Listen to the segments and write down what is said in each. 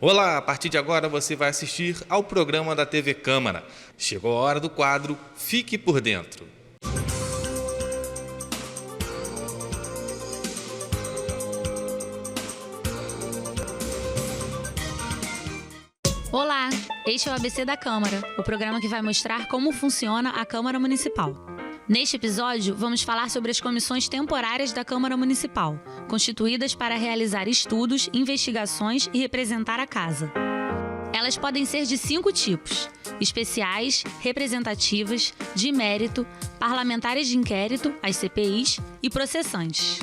Olá, a partir de agora você vai assistir ao programa da TV Câmara. Chegou a hora do quadro Fique por Dentro. Olá, este é o ABC da Câmara, o programa que vai mostrar como funciona a Câmara Municipal. Neste episódio, vamos falar sobre as comissões temporárias da Câmara Municipal, constituídas para realizar estudos, investigações e representar a Casa. Elas podem ser de 5 tipos: especiais, representativas, de mérito, parlamentares de inquérito, as CPIs, e processantes.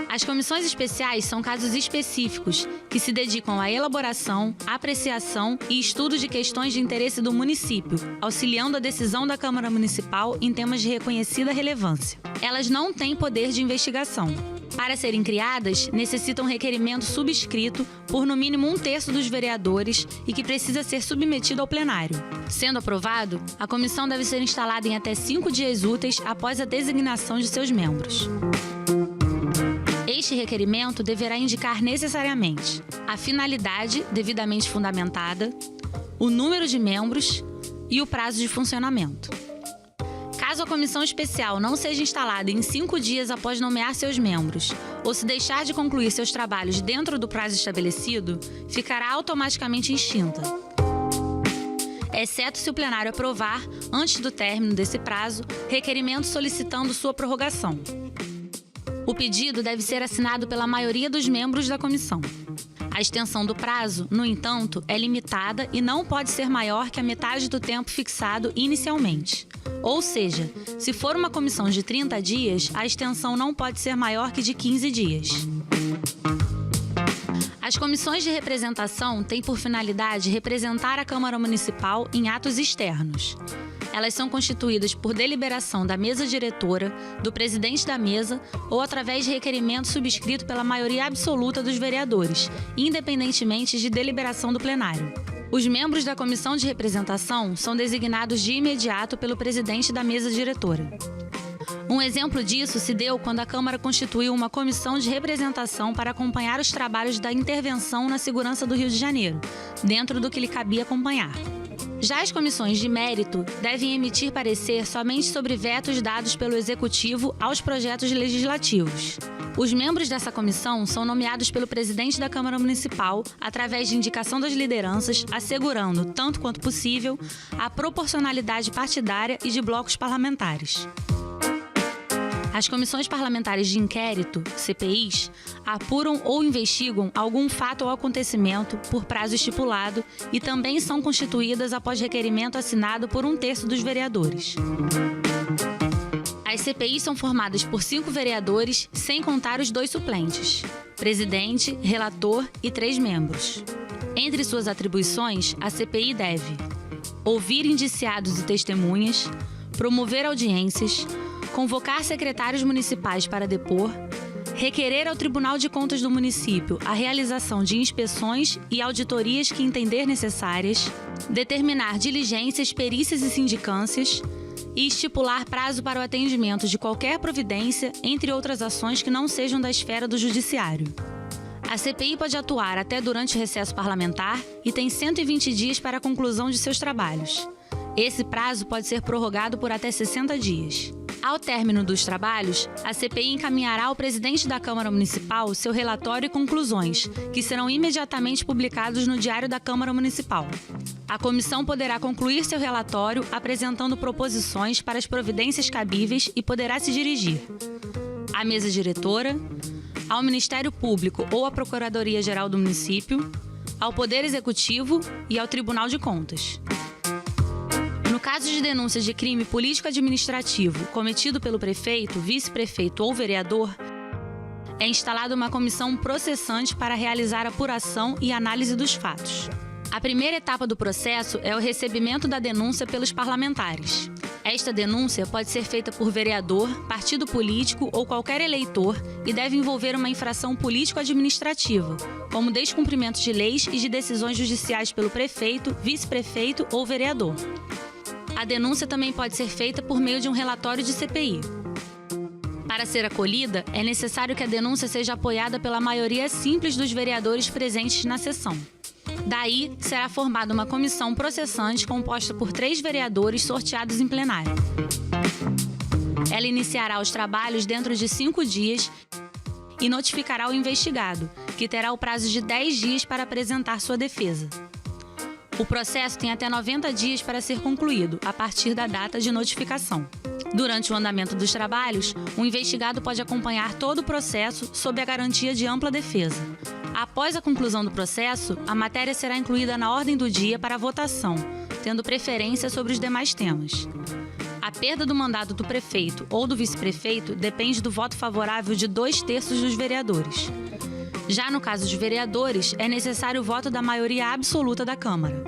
As comissões especiais são casos específicos que se dedicam à elaboração, apreciação e estudo de questões de interesse do município, auxiliando a decisão da Câmara Municipal em temas de reconhecida relevância. Elas não têm poder de investigação. Para serem criadas, necessitam requerimento subscrito por no mínimo 1/3 dos vereadores e que precisa ser submetido ao plenário. Sendo aprovado, a comissão deve ser instalada em até 5 dias úteis após a designação de seus membros. Este requerimento deverá indicar necessariamente a finalidade devidamente fundamentada, o número de membros e o prazo de funcionamento. Caso a comissão especial não seja instalada em 5 dias após nomear seus membros, ou se deixar de concluir seus trabalhos dentro do prazo estabelecido, ficará automaticamente extinta, exceto se o plenário aprovar, antes do término desse prazo, requerimento solicitando sua prorrogação. O pedido deve ser assinado pela maioria dos membros da comissão. A extensão do prazo, no entanto, é limitada e não pode ser maior que a metade do tempo fixado inicialmente. Ou seja, se for uma comissão de 30 dias, a extensão não pode ser maior que de 15 dias. As comissões de representação têm por finalidade representar a Câmara Municipal em atos externos. Elas são constituídas por deliberação da mesa diretora, do presidente da mesa ou através de requerimento subscrito pela maioria absoluta dos vereadores, independentemente de deliberação do plenário. Os membros da comissão de representação são designados de imediato pelo presidente da mesa diretora. Um exemplo disso se deu quando a Câmara constituiu uma comissão de representação para acompanhar os trabalhos da intervenção na segurança do Rio de Janeiro, dentro do que lhe cabia acompanhar. Já as comissões de mérito devem emitir parecer somente sobre vetos dados pelo Executivo aos projetos legislativos. Os membros dessa comissão são nomeados pelo presidente da Câmara Municipal através de indicação das lideranças, assegurando, tanto quanto possível, a proporcionalidade partidária e de blocos parlamentares. As comissões parlamentares de inquérito, CPIs, apuram ou investigam algum fato ou acontecimento por prazo estipulado e também são constituídas após requerimento assinado por 1/3 dos vereadores. As CPIs são formadas por 5 vereadores, sem contar os 2 suplentes, presidente, relator e 3 membros. Entre suas atribuições, a CPI deve ouvir indiciados e testemunhas, promover audiências, convocar secretários municipais para depor, requerer ao Tribunal de Contas do município a realização de inspeções e auditorias que entender necessárias, determinar diligências, perícias e sindicâncias e estipular prazo para o atendimento de qualquer providência, entre outras ações que não sejam da esfera do judiciário. A CPI pode atuar até durante o recesso parlamentar e tem 120 dias para a conclusão de seus trabalhos. Esse prazo pode ser prorrogado por até 60 dias. Ao término dos trabalhos, a CPI encaminhará ao presidente da Câmara Municipal seu relatório e conclusões, que serão imediatamente publicados no Diário da Câmara Municipal. A comissão poderá concluir seu relatório apresentando proposições para as providências cabíveis e poderá se dirigir à mesa diretora, ao Ministério Público ou à Procuradoria-Geral do município, ao Poder Executivo e ao Tribunal de Contas. No caso de denúncias de crime político-administrativo cometido pelo prefeito, vice-prefeito ou vereador, é instalada uma comissão processante para realizar apuração e análise dos fatos. A primeira etapa do processo é o recebimento da denúncia pelos parlamentares. Esta denúncia pode ser feita por vereador, partido político ou qualquer eleitor e deve envolver uma infração político-administrativa, como descumprimento de leis e de decisões judiciais pelo prefeito, vice-prefeito ou vereador. A denúncia também pode ser feita por meio de um relatório de CPI. Para ser acolhida, é necessário que a denúncia seja apoiada pela maioria simples dos vereadores presentes na sessão. Daí, será formada uma comissão processante composta por 3 vereadores sorteados em plenário. Ela iniciará os trabalhos dentro de 5 dias e notificará o investigado, que terá o prazo de 10 dias para apresentar sua defesa. O processo tem até 90 dias para ser concluído, a partir da data de notificação. Durante o andamento dos trabalhos, o investigado pode acompanhar todo o processo sob a garantia de ampla defesa. Após a conclusão do processo, a matéria será incluída na ordem do dia para votação, tendo preferência sobre os demais temas. A perda do mandato do prefeito ou do vice-prefeito depende do voto favorável de 2/3 dos vereadores. Já no caso dos vereadores, é necessário o voto da maioria absoluta da Câmara.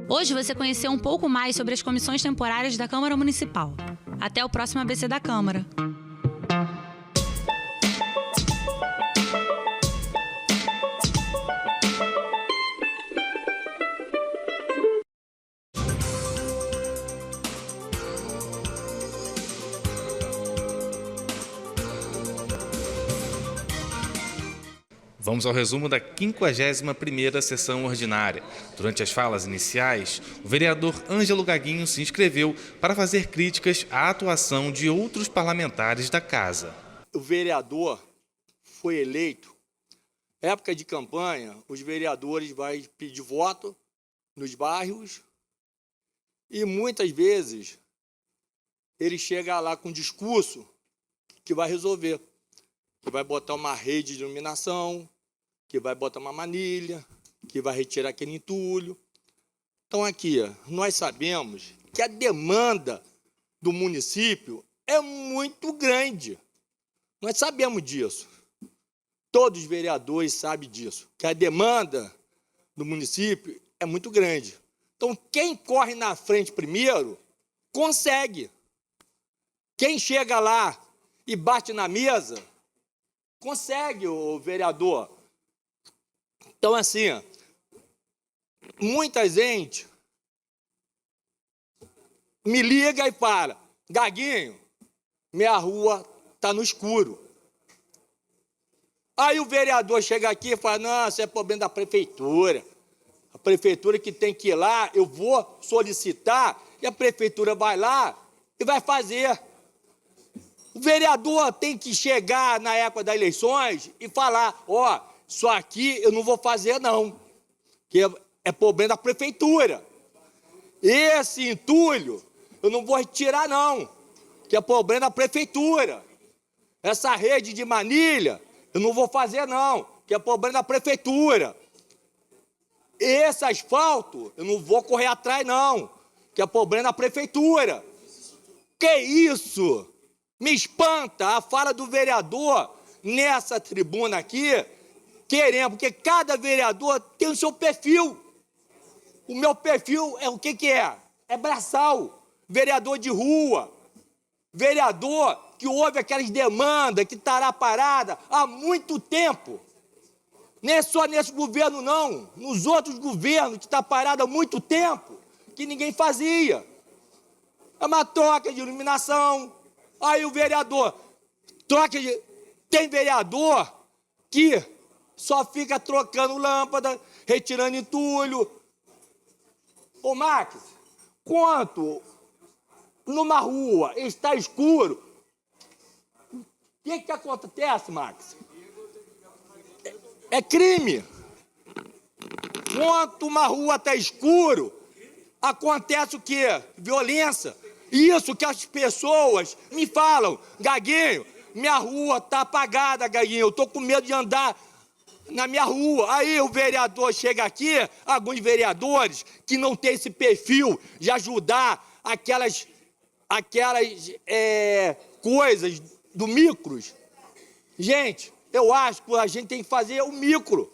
Hoje você conheceu um pouco mais sobre as comissões temporárias da Câmara Municipal. Até o próximo ABC da Câmara. Vamos ao resumo da 51ª sessão ordinária. Durante as falas iniciais, o vereador Ângelo Gaguinho se inscreveu para fazer críticas à atuação de outros parlamentares da Casa. O vereador foi eleito, época de campanha, os vereadores vão pedir voto nos bairros e muitas vezes ele chega lá com um discurso que vai resolver, que vai botar uma rede de iluminação, que vai botar uma manilha, que vai retirar aquele entulho. Então aqui, nós sabemos que a demanda do município é muito grande. Nós sabemos disso. Todos os vereadores sabem disso, que a demanda do município é muito grande. Então quem corre na frente primeiro, consegue. Quem chega lá e bate na mesa, consegue, o vereador. Então, assim, muita gente me liga e fala: Gaguinho, minha rua está no escuro. Aí o vereador chega aqui e fala: não, isso é problema da prefeitura. A prefeitura que tem que ir lá, eu vou solicitar, e a prefeitura vai lá e vai fazer. O vereador tem que chegar na época das eleições e falar: ó, isso aqui eu não vou fazer não, que é problema da prefeitura. Esse entulho eu não vou retirar não, que é problema da prefeitura. Essa rede de manilha eu não vou fazer não, que é problema da prefeitura. Esse asfalto eu não vou correr atrás não, que é problema da prefeitura. Que isso? Me espanta a fala do vereador nessa tribuna aqui, querendo, porque cada vereador tem o seu perfil. O meu perfil é o que é? É braçal, vereador de rua, vereador que ouve aquelas demandas, que estará parada há muito tempo. Nem é só nesse governo, não. Nos outros governos que está parado há muito tempo, que ninguém fazia. É uma troca de iluminação. Aí o vereador troca de... Tem vereador que só fica trocando lâmpada, retirando entulho. Ô, Max, quanto numa rua está escuro, o que acontece, Max? É crime. Quanto uma rua está escuro, acontece o quê? Violência. Isso que as pessoas me falam: Gaguinho, minha rua está apagada, Gaguinho, eu estou com medo de andar na minha rua. Aí o vereador chega aqui, alguns vereadores que não têm esse perfil de ajudar aquelas coisas do micros. Gente, eu acho que a gente tem que fazer o micro.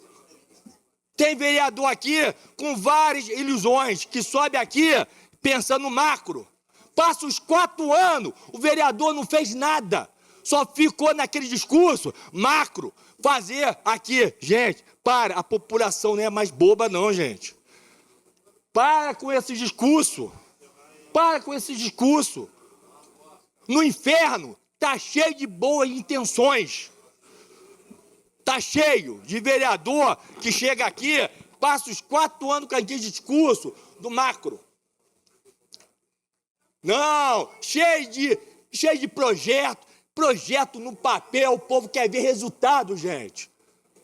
Tem vereador aqui com várias ilusões, que sobe aqui pensando no macro. Passa os 4 anos, o vereador não fez nada. Só ficou naquele discurso macro. Fazer aqui, gente, para, a população não é mais boba não, gente. Para com esse discurso. Para com esse discurso. No inferno está cheio de boas intenções. Está cheio de vereador que chega aqui Passa os 4 anos com aquele discurso do macro. Não, cheio de projeto no papel, o povo quer ver resultado, gente.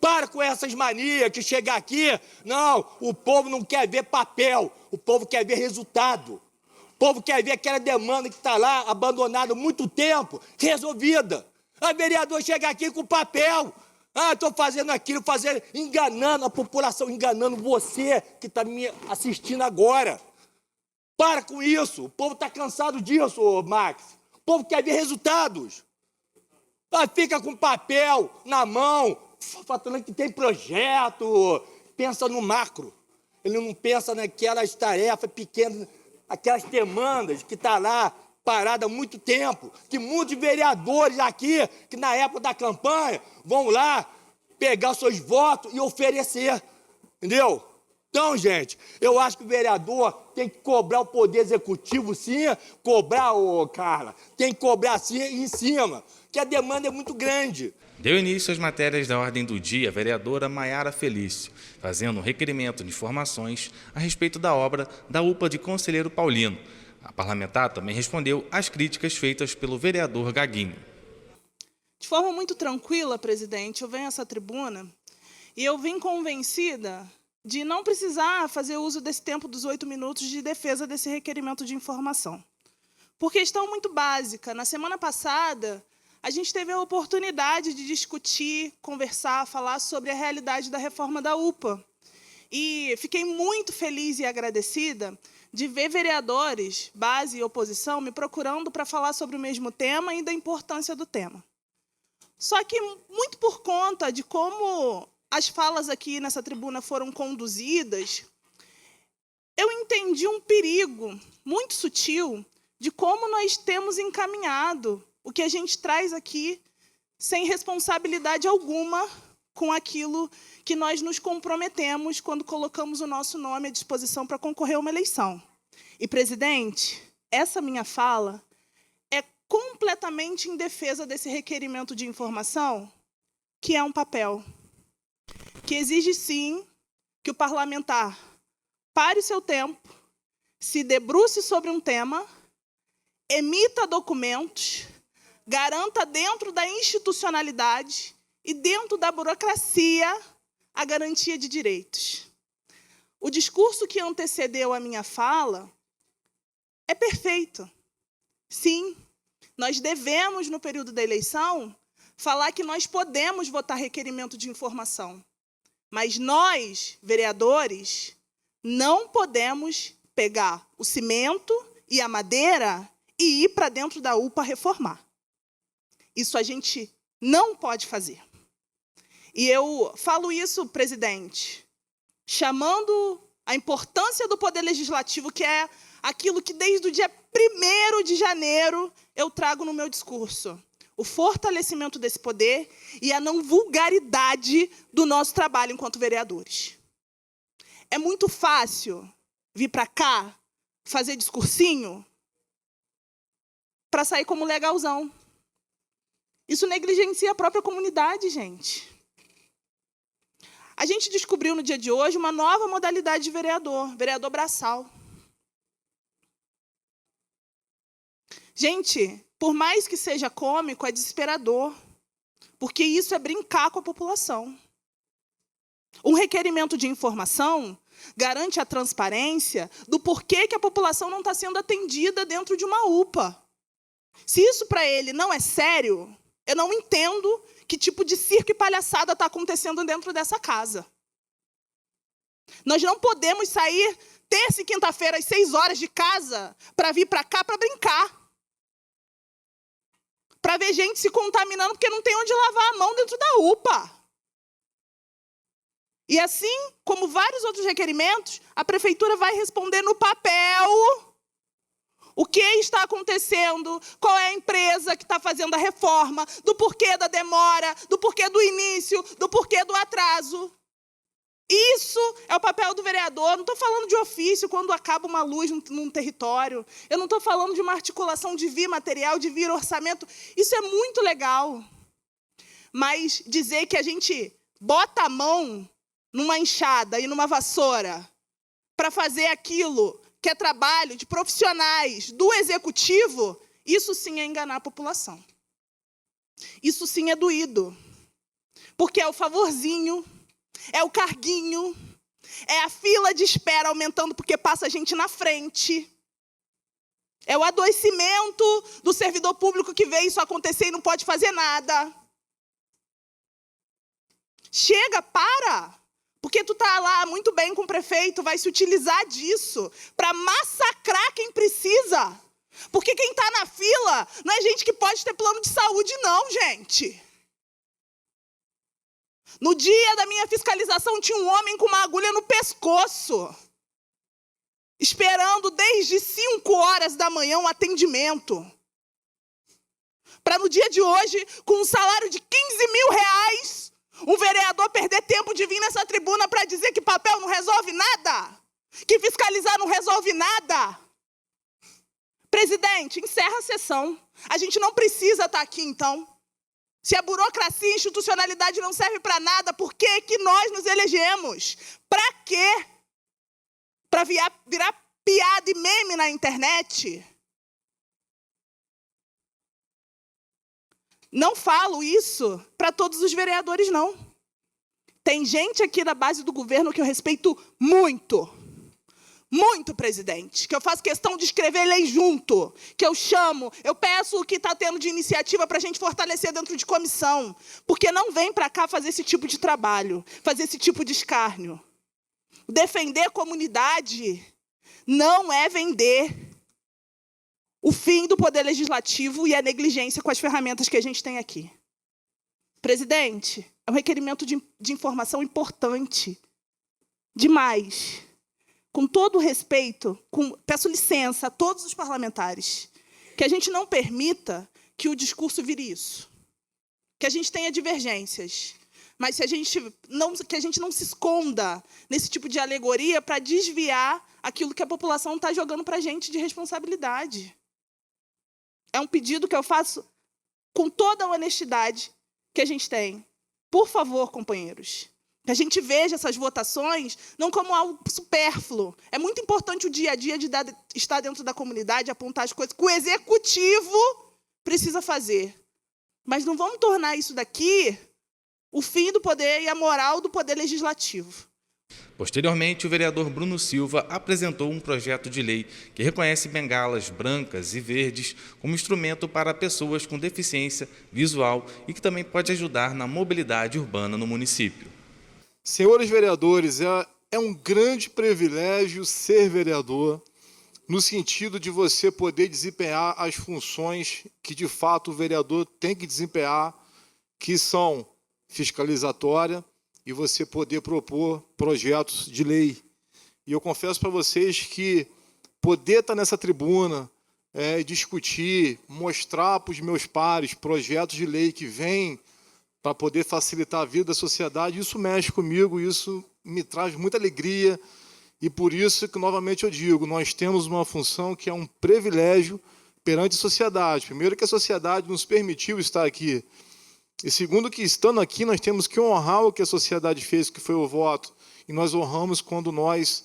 Para com essas manias que chegar aqui, não, o povo não quer ver papel, o povo quer ver resultado. O povo quer ver aquela demanda que está lá, abandonada há muito tempo, resolvida. A vereador chega aqui com papel. Estou fazendo aquilo, enganando a população, enganando você que está me assistindo agora. Para com isso, o povo está cansado disso, Max. O povo quer ver resultados. Fica com papel na mão, falando que tem projeto, pensa no macro. Ele não pensa naquelas tarefas pequenas, aquelas demandas que estão lá parada há muito tempo, que muitos vereadores aqui, que na época da campanha, vão lá pegar os seus votos e oferecer, entendeu? Então, gente, eu acho que o vereador tem que cobrar o poder executivo, sim, Carla, tem que cobrar sim em cima, que a demanda é muito grande. Deu início às matérias da ordem do dia a vereadora Maiara Felício, fazendo um requerimento de informações a respeito da obra da UPA de Conselheiro Paulino. A parlamentar também respondeu às críticas feitas pelo vereador Gaguinho. De forma muito tranquila, presidente, eu venho a essa tribuna e eu vim convencida de não precisar fazer uso desse tempo dos 8 minutos de defesa desse requerimento de informação. Por questão muito básica, na semana passada, a gente teve a oportunidade de discutir, conversar, falar sobre a realidade da reforma da UPA. E fiquei muito feliz e agradecida de ver vereadores, base e oposição, me procurando para falar sobre o mesmo tema e da importância do tema. Só que, muito por conta de como as falas aqui nessa tribuna foram conduzidas, eu entendi um perigo muito sutil de como nós temos encaminhado o que a gente traz aqui sem responsabilidade alguma com aquilo que nós nos comprometemos quando colocamos o nosso nome à disposição para concorrer a uma eleição. E, presidente, essa minha fala é completamente em defesa desse requerimento de informação, que é um papel, que exige, sim, que o parlamentar pare o seu tempo, se debruce sobre um tema, emita documentos, garanta dentro da institucionalidade e dentro da burocracia a garantia de direitos. O discurso que antecedeu a minha fala é perfeito. Sim, nós devemos, no período da eleição, falar que nós podemos votar requerimento de informação. Mas nós, vereadores, não podemos pegar o cimento e a madeira e ir para dentro da UPA reformar. Isso a gente não pode fazer. E eu falo isso, presidente, chamando a importância do Poder Legislativo, que é aquilo que desde o dia 1º de janeiro eu trago no meu discurso. O fortalecimento desse poder e a não vulgaridade do nosso trabalho enquanto vereadores. É muito fácil vir para cá, fazer discursinho, para sair como legalzão. Isso negligencia a própria comunidade, gente. A gente descobriu no dia de hoje uma nova modalidade de vereador braçal. Gente, por mais que seja cômico, é desesperador, porque isso é brincar com a população. Um requerimento de informação garante a transparência do porquê que a população não está sendo atendida dentro de uma UPA. Se isso para ele não é sério, eu não entendo que tipo de circo e palhaçada está acontecendo dentro dessa casa. Nós não podemos sair terça e quinta-feira às 6 horas de casa para vir para cá para brincar. Para ver gente se contaminando porque não tem onde lavar a mão dentro da UPA. E assim, como vários outros requerimentos, a prefeitura vai responder no papel o que está acontecendo, qual é a empresa que está fazendo a reforma, do porquê da demora, do porquê do início, do porquê do atraso. Isso é o papel do vereador. Não estou falando de ofício quando acaba uma luz num território. Eu não estou falando de uma articulação de vir material, de vir orçamento. Isso é muito legal. Mas dizer que a gente bota a mão numa enxada e numa vassoura para fazer aquilo que é trabalho de profissionais do executivo, isso sim é enganar a população. Isso sim é doído. Porque é o favorzinho, é o carguinho, é a fila de espera aumentando porque passa gente na frente. É o adoecimento do servidor público que vê isso acontecer e não pode fazer nada. Chega, para! Porque tu tá lá muito bem com o prefeito, vai se utilizar disso para massacrar quem precisa. Porque quem tá na fila não é gente que pode ter plano de saúde, não, gente. No dia da minha fiscalização, tinha um homem com uma agulha no pescoço, esperando desde 5 horas da manhã um atendimento. Para no dia de hoje, com um salário de 15 mil reais, um vereador perder tempo de vir nessa tribuna para dizer que papel não resolve nada, que fiscalizar não resolve nada. Presidente, encerra a sessão. A gente não precisa estar aqui, então. Se a burocracia e a institucionalidade não serve para nada, por que que nós nos elegemos? Para quê? Para virar piada e meme na internet? Não falo isso para todos os vereadores, não. Tem gente aqui da base do governo que eu respeito muito. Muito, presidente, que eu faço questão de escrever lei junto, que eu chamo, eu peço o que está tendo de iniciativa para a gente fortalecer dentro de comissão, porque não vem para cá fazer esse tipo de trabalho, fazer esse tipo de escárnio. Defender a comunidade não é vender o fim do poder legislativo e a negligência com as ferramentas que a gente tem aqui. Presidente, é um requerimento de informação importante, demais. Com todo o respeito, peço licença a todos os parlamentares, que a gente não permita que o discurso vire isso. Que a gente tenha divergências, mas que a gente não se esconda nesse tipo de alegoria para desviar aquilo que a população está jogando para a gente de responsabilidade. É um pedido que eu faço com toda a honestidade que a gente tem. Por favor, companheiros, que a gente veja essas votações não como algo supérfluo. É muito importante o dia a dia de estar dentro da comunidade, apontar as coisas que o executivo precisa fazer. Mas não vamos tornar isso daqui o fim do poder e a moral do poder legislativo. Posteriormente, o vereador Bruno Silva apresentou um projeto de lei que reconhece bengalas brancas e verdes como instrumento para pessoas com deficiência visual e que também pode ajudar na mobilidade urbana no município. Senhores vereadores, é um grande privilégio ser vereador, no sentido de você poder desempenhar as funções que, de fato, o vereador tem que desempenhar, que são fiscalizatória, e você poder propor projetos de lei. E eu confesso para vocês que poder estar nessa tribuna, discutir, mostrar para os meus pares projetos de lei que vêm para poder facilitar a vida da sociedade, isso mexe comigo, isso me traz muita alegria, e por isso que, novamente, eu digo, nós temos uma função que é um privilégio perante a sociedade. Primeiro, que a sociedade nos permitiu estar aqui, e segundo, que estando aqui, nós temos que honrar o que a sociedade fez, que foi o voto, e nós honramos quando nós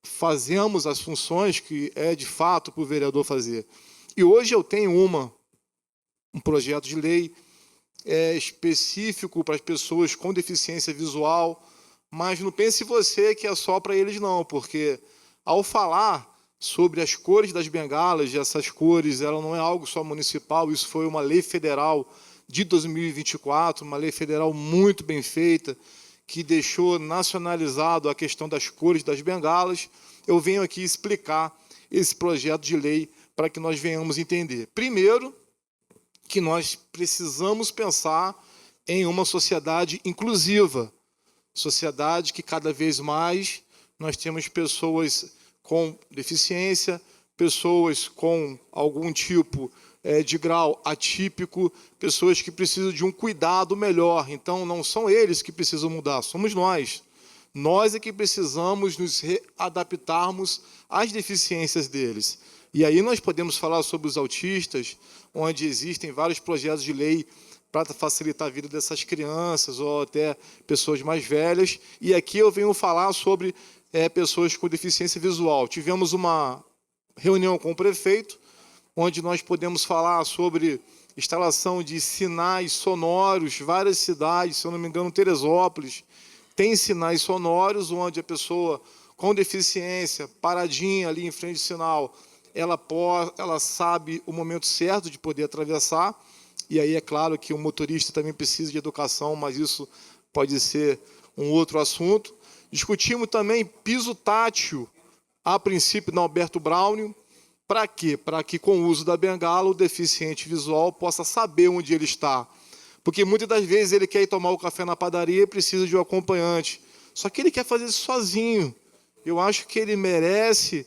fazemos as funções que é, de fato, para o vereador fazer. E hoje eu tenho um projeto de lei específico para as pessoas com deficiência visual, mas não pense você que é só para eles, não, porque ao falar sobre as cores das bengalas, e essas cores, ela não é algo só municipal, isso foi uma lei federal de 2024, uma lei federal muito bem feita, que deixou nacionalizado a questão das cores das bengalas. Eu venho aqui explicar esse projeto de lei para que nós venhamos entender. Primeiro, que nós precisamos pensar em uma sociedade inclusiva, sociedade que cada vez mais nós temos pessoas com deficiência, pessoas com algum tipo de grau atípico, pessoas que precisam de um cuidado melhor. Então, não são eles que precisam mudar, somos nós. Nós é que precisamos nos adaptarmos às deficiências deles. E aí nós podemos falar sobre os autistas, onde existem vários projetos de lei para facilitar a vida dessas crianças ou até pessoas mais velhas. E aqui eu venho falar sobre pessoas com deficiência visual. Tivemos uma reunião com o prefeito, onde nós podemos falar sobre instalação de sinais sonoros. Várias cidades, se eu não me engano, Teresópolis, tem sinais sonoros, onde a pessoa com deficiência, paradinha ali em frente ao sinal, ela sabe o momento certo de poder atravessar. E aí é claro que o motorista também precisa de educação, mas isso pode ser um outro assunto. Discutimos também piso tátil, a princípio, na Alberto Braunio. Para quê? Para que, com o uso da bengala, o deficiente visual possa saber onde ele está. Porque muitas das vezes ele quer ir tomar o café na padaria e precisa de um acompanhante. Só que ele quer fazer isso sozinho. Eu acho que ele merece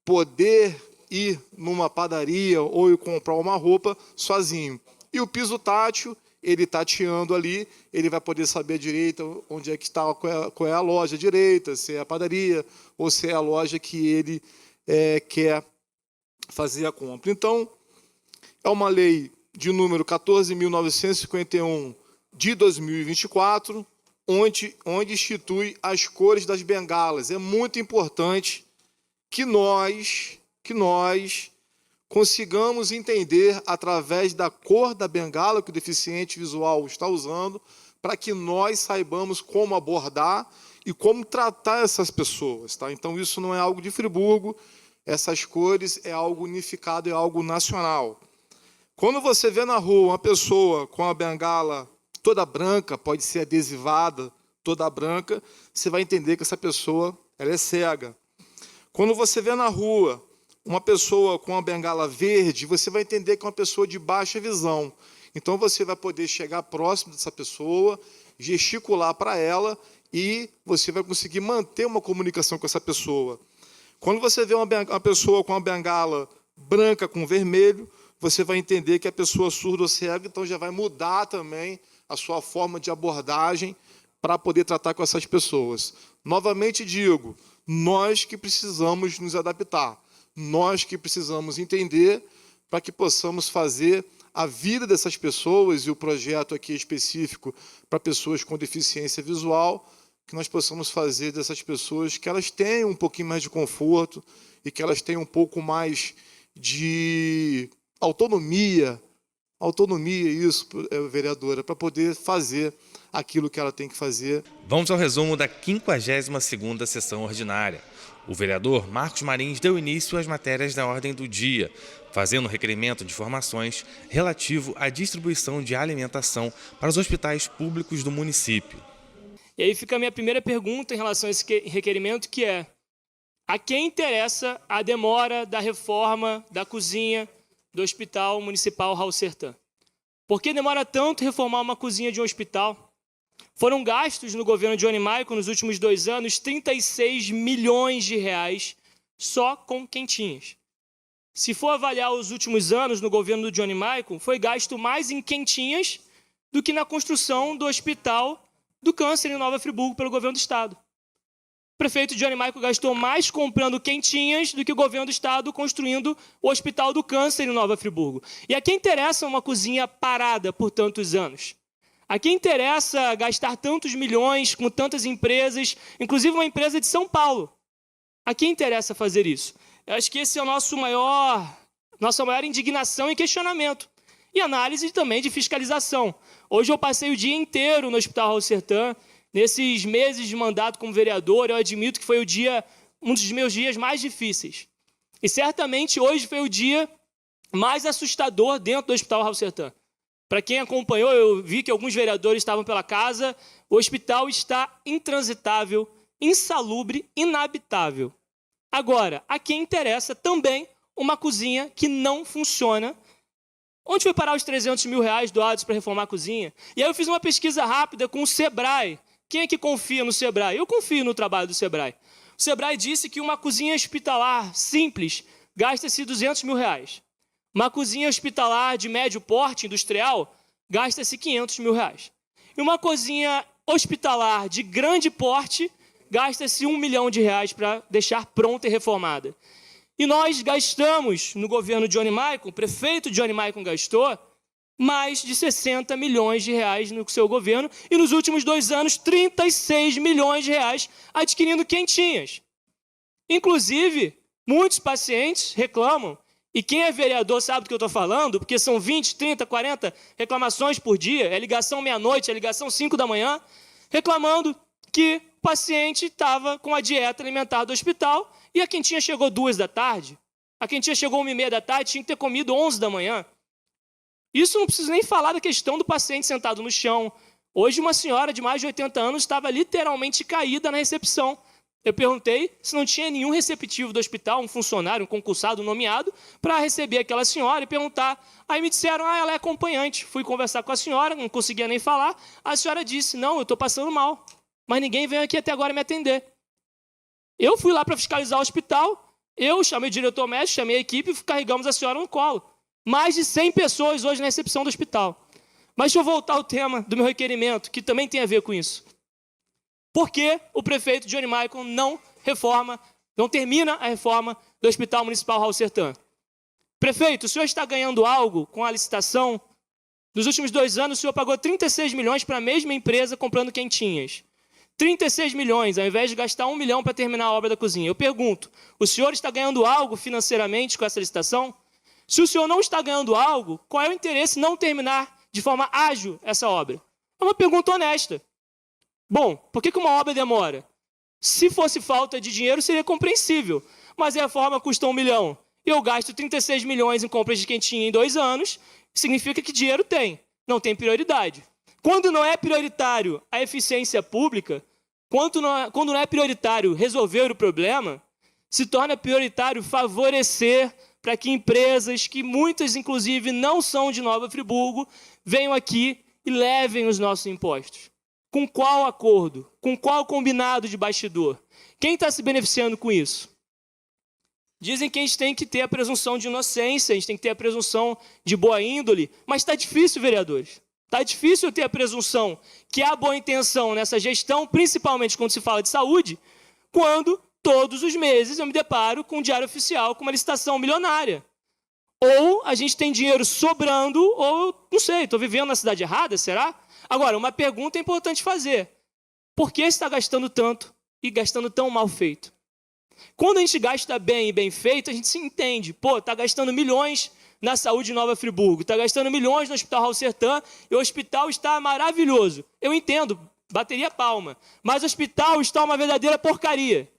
poder ir numa padaria ou ir comprar uma roupa sozinho. E o piso tátil, ele tateando ali, ele vai poder saber direito onde é que está, qual é a loja direita, se é a padaria ou se é a loja que ele quer fazer a compra. Então, é uma lei de número 14.951 de 2024, onde institui as cores das bengalas. É muito importante que nós consigamos entender, através da cor da bengala que o deficiente visual está usando, para que nós saibamos como abordar e como tratar essas pessoas. Tá? Então, isso não é algo de Friburgo, essas cores é algo unificado, é algo nacional. Quando você vê na rua uma pessoa com a bengala toda branca, pode ser adesivada, toda branca, você vai entender que essa pessoa ela é cega. Quando você vê na rua uma pessoa com a bengala verde, você vai entender que é uma pessoa de baixa visão. Então, você vai poder chegar próximo dessa pessoa, gesticular para ela e você vai conseguir manter uma comunicação com essa pessoa. Quando você vê uma pessoa com a bengala branca com vermelho, você vai entender que a pessoa é surda ou cega, então já vai mudar também a sua forma de abordagem para poder tratar com essas pessoas. Novamente digo, nós que precisamos nos adaptar. Nós que precisamos entender para que possamos fazer a vida dessas pessoas, e o projeto aqui específico para pessoas com deficiência visual, que nós possamos fazer dessas pessoas que elas tenham um pouquinho mais de conforto e que elas tenham um pouco mais de autonomia, isso, vereadora, para poder fazer aquilo que ela tem que fazer. Vamos ao resumo da 52ª sessão ordinária. O vereador Marcos Marins deu início às matérias da ordem do dia, fazendo requerimento de informações relativo à distribuição de alimentação para os hospitais públicos do município. E aí fica a minha primeira pergunta em relação a esse requerimento, que é: a quem interessa a demora da reforma da cozinha do Hospital Municipal Raul Sertã? Por que demora tanto reformar uma cozinha de um hospital? Foram gastos no governo de Johnny Maico, nos últimos 2 anos, 36 milhões de reais só com quentinhas. Se for avaliar os últimos anos no governo do Johnny Maico, foi gasto mais em quentinhas do que na construção do Hospital do Câncer em Nova Friburgo pelo governo do Estado. O prefeito Johnny Maico gastou mais comprando quentinhas do que o governo do Estado construindo o Hospital do Câncer em Nova Friburgo. E a quem interessa uma cozinha parada por tantos anos? A quem interessa gastar tantos milhões com tantas empresas, inclusive uma empresa de São Paulo? A quem interessa fazer isso? Eu acho que esse é o nossa maior indignação e questionamento. E análise também de fiscalização. Hoje eu passei o dia inteiro no Hospital Raul Sertã. Nesses meses de mandato como vereador, eu admito que foi um dos meus dias mais difíceis. E certamente hoje foi o dia mais assustador dentro do Hospital Raul Sertã. Para quem acompanhou, eu vi que alguns vereadores estavam pela casa. O hospital está intransitável, insalubre, inabitável. Agora, a quem interessa também uma cozinha que não funciona. Onde foi parar os 300 mil reais doados para reformar a cozinha? E aí eu fiz uma pesquisa rápida com o Sebrae. Quem é que confia no Sebrae? Eu confio no trabalho do Sebrae. O Sebrae disse que uma cozinha hospitalar simples gasta-se 200 mil reais. Uma cozinha hospitalar de médio porte, industrial, gasta-se 500 mil reais. E uma cozinha hospitalar de grande porte, gasta-se 1 milhão de reais para deixar pronta e reformada. E nós gastamos, no governo Johnny Maico, o prefeito Johnny Maico gastou, mais de 60 milhões de reais no seu governo e nos últimos 2 anos, 36 milhões de reais adquirindo quentinhas. Inclusive, muitos pacientes reclamam, e quem é vereador sabe do que eu estou falando, porque são 20, 30, 40 reclamações por dia, é ligação meia-noite, é ligação 5 da manhã, reclamando que o paciente estava com a dieta alimentar do hospital e a quentinha chegou 2 da tarde, a quentinha chegou 1h30 da tarde, tinha que ter comido 11 da manhã. Isso não preciso nem falar da questão do paciente sentado no chão. Hoje, uma senhora de mais de 80 anos estava literalmente caída na recepção. Eu perguntei se não tinha nenhum receptivo do hospital, um funcionário, um concursado, um nomeado, para receber aquela senhora e perguntar. Aí me disseram, ela é acompanhante. Fui conversar com a senhora, não conseguia nem falar. A senhora disse, não, eu estou passando mal, mas ninguém veio aqui até agora me atender. Eu fui lá para fiscalizar o hospital, eu chamei o diretor médico, chamei a equipe e carregamos a senhora no colo. Mais de 100 pessoas hoje na recepção do hospital. Mas deixa eu voltar ao tema do meu requerimento, que também tem a ver com isso. Por que o prefeito Johnny Michael não termina a reforma do Hospital Municipal Raul Sertã? Prefeito, o senhor está ganhando algo com a licitação? Nos últimos 2 anos, o senhor pagou 36 milhões para a mesma empresa comprando quentinhas. 36 milhões, ao invés de gastar 1 milhão para terminar a obra da cozinha. Eu pergunto, o senhor está ganhando algo financeiramente com essa licitação? Se o senhor não está ganhando algo, qual é o interesse em não terminar de forma ágil essa obra? É uma pergunta honesta. Bom, por que uma obra demora? Se fosse falta de dinheiro, seria compreensível. Mas a reforma custa 1 milhão. E eu gasto 36 milhões em compras de quentinha em 2 anos, significa que dinheiro tem. Não tem prioridade. Quando não é prioritário a eficiência pública, quando não é prioritário resolver o problema, se torna prioritário favorecer para que empresas, que muitas, inclusive, não são de Nova Friburgo, venham aqui e levem os nossos impostos. Com qual acordo? Com qual combinado de bastidor? Quem está se beneficiando com isso? Dizem que a gente tem que ter a presunção de inocência, a gente tem que ter a presunção de boa índole, mas está difícil, vereadores. Está difícil ter a presunção que há boa intenção nessa gestão, principalmente quando se fala de saúde, quando todos os meses eu me deparo com um diário oficial, com uma licitação milionária. Ou a gente tem dinheiro sobrando, ou, não sei, estou vivendo na cidade errada, será? Agora, uma pergunta é importante fazer. Por que está gastando tanto e gastando tão mal feito? Quando a gente gasta bem e bem feito, a gente se entende. Pô, está gastando milhões na saúde de Nova Friburgo, está gastando milhões no Hospital Raul Sertã, e o hospital está maravilhoso. Eu entendo, bateria palma, mas o hospital está uma verdadeira porcaria.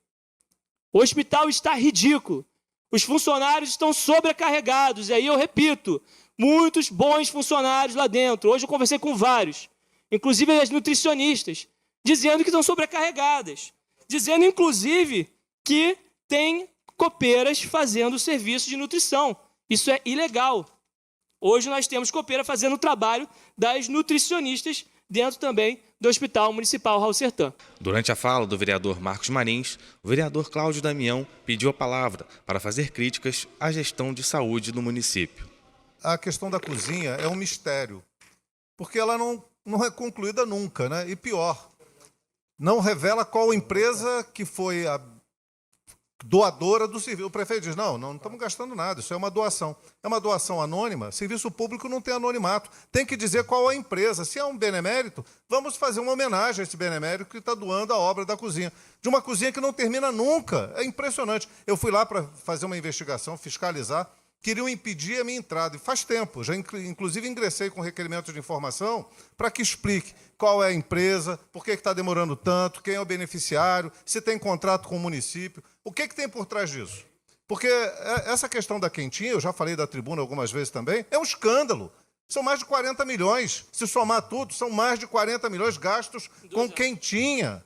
O hospital está ridículo. Os funcionários estão sobrecarregados. E aí eu repito, muitos bons funcionários lá dentro. Hoje eu conversei com vários, inclusive as nutricionistas, dizendo que estão sobrecarregadas. Dizendo, inclusive, que tem copeiras fazendo serviço de nutrição. Isso é ilegal. Hoje nós temos copeira fazendo o trabalho das nutricionistas dentro também do Hospital Municipal Raul Sertã. Durante a fala do vereador Marcos Marins, o vereador Cláudio Damião pediu a palavra para fazer críticas à gestão de saúde do município. A questão da cozinha é um mistério, porque ela não é concluída nunca, né? E pior, não revela qual empresa que foi a doadora do serviço. O prefeito diz, não estamos gastando nada, isso é uma doação. É uma doação anônima, serviço público não tem anonimato. Tem que dizer qual a empresa. Se é um benemérito, vamos fazer uma homenagem a esse benemérito que está doando a obra da cozinha. De uma cozinha que não termina nunca. É impressionante. Eu fui lá para fazer uma investigação, fiscalizar, queriam impedir a minha entrada. E faz tempo, já inclusive ingressei com requerimento de informação para que explique qual é a empresa, por que está demorando tanto, quem é o beneficiário, se tem contrato com o município. O que tem por trás disso? Porque essa questão da quentinha, eu já falei da tribuna algumas vezes também, é um escândalo. São mais de 40 milhões. Se somar tudo, são mais de 40 milhões gastos com quentinha.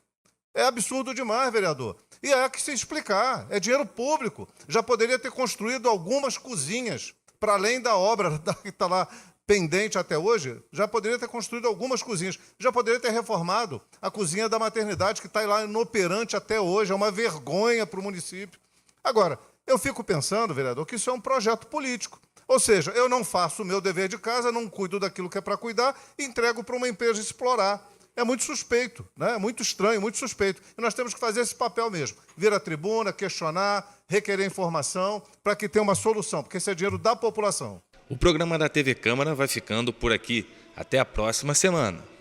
É absurdo demais, vereador. E é que se explicar, é dinheiro público. Já poderia ter construído algumas cozinhas, para além da obra que está lá pendente até hoje, já poderia ter construído algumas cozinhas. Já poderia ter reformado a cozinha da maternidade, que está lá inoperante até hoje. É uma vergonha para o município. Agora, eu fico pensando, vereador, que isso é um projeto político. Ou seja, eu não faço o meu dever de casa, não cuido daquilo que é para cuidar e entrego para uma empresa explorar. É muito suspeito, né? Muito estranho, muito suspeito. E nós temos que fazer esse papel mesmo. Vir à tribuna, questionar, requerer informação, para que tenha uma solução, porque esse é dinheiro da população. O programa da TV Câmara vai ficando por aqui. Até a próxima semana.